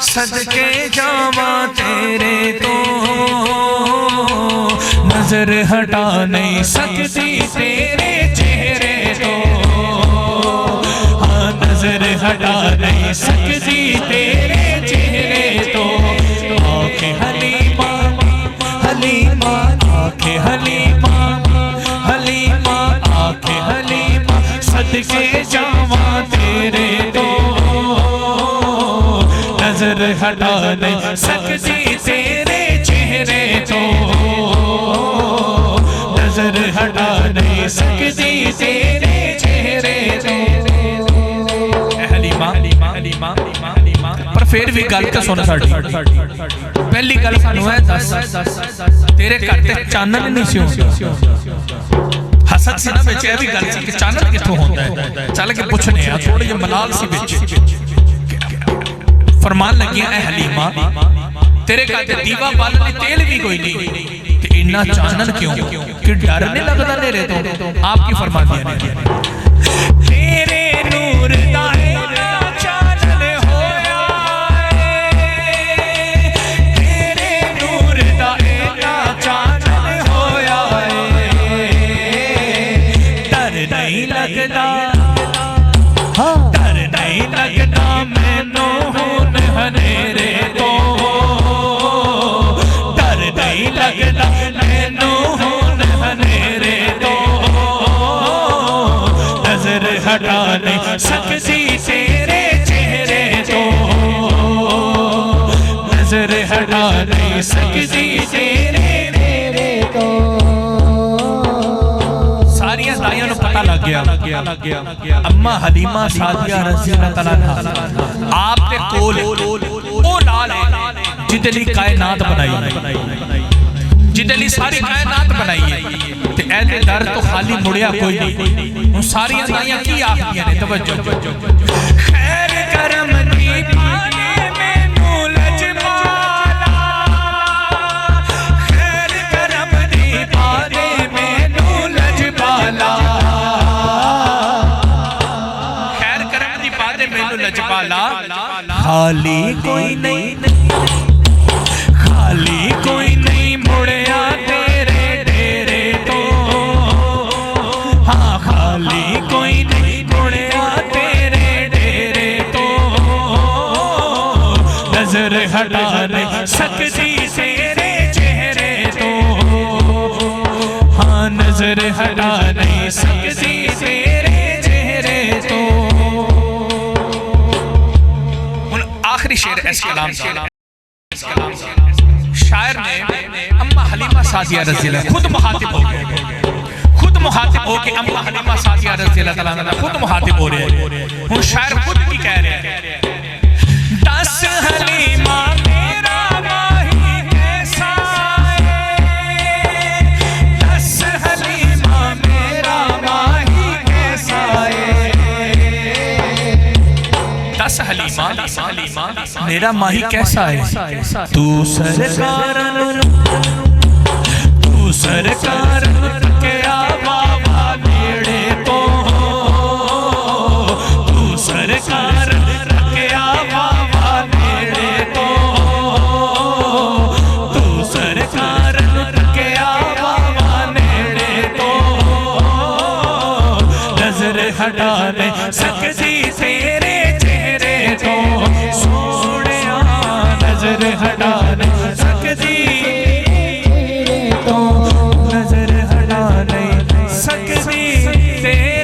सदके जावा तेरे तो नजर हटा नहीं सकती तेरे चेहरे तो, हाँ नजर हटा नहीं सकती तेरे चेहरे तो। आंखें हलीमा हलीमा आंखें हलीमा हलीमा आंखें हलीमा सदके जावा तेरे तो नजर हटा नहीं सकती तेरे चेहरे तो, नजर हटा नहीं सकती तेरे चेहरे तो। हलीमा हलीमा हलीमा पर फिर भी गल तो सुन साडी। पहली गल सानू है दस तेरे घर ते चानन नहीं सी होंदा। हसद सी ना विच भी गल सी कि चानन कित्थों होंदा है। चल के पुछने आ थोड़े जे मलाल सी विच। फरमान लगिया ऐ हलीमा तेरे घर ते दीवा बालने तेल भी कोई नहीं ते इन्ना चानन क्यों कि डर नहीं लगदा नेरे तो। आपकी फरमाती है तेरे नूर दा चानन होया तेरे नूर दा चानन होया डर नहीं लगदा डर नहीं लगदा मैनू हनेरे तो डर नहीं लगदा मैनू हनेरे तो नजर हटा नहीं सकती तेरे चेहरे तो नजर हटा नहीं सकती तेरे तो। सारियां दाइयां नूं पता लग गया अम्मा हलीमा सादिया रज़ी अल्लाह तआला अन्हा आप ते कोल ओ लाल है जिदे लई कायनात बनाई जिदे लई सारी कायनात बनाई है ते ऐदे दर तो खाली मुड़िया कोई नहीं। हुण सारियां दाइयां की आखदियां ने तवज्जो खैर करम दी पाने मैनू लजपाला खैर करम दी पाने मैनू लजपाला खैर करम दी पाने मैनू लजपाला खाली कोई नहीं खाली कोई नहीं मुड़िया तेरे डेरे तो, हाँ खाली कोई नहीं मुड़िया तेरे डेरे तो नजर हटा नहीं सकती तेरे चेहरे तो, हाँ नजर हटा नहीं सकती तेरे चेहरे तो। आखिरी शेर इस कलाम का शायर ने अम्मा हलीमा सादिया रज़ी अल्लाह खुद मुखातिब हो गए अम्मा हलीमा सादिया रज़ी अल्लाह तआला अन्हा खुद मुखातिब हो रहे हैं। हुण शायर खुद की कह रहे हैं दस हलीमा मेरा माही कैसा है दस हलीमा मेरा माही कैसा है दस हलीमा मेरा माही कैसा है तू सरकार के बाबा नेड़े तो तू सरकार के बाबा नेड़े तो तू सरकार के बाबा नेड़े तो नजर हटा नहीं सकती तेरे चेहरे तो सोनिया नजर हटा नहीं सकती तो नजर हटा नहीं सकती तेरे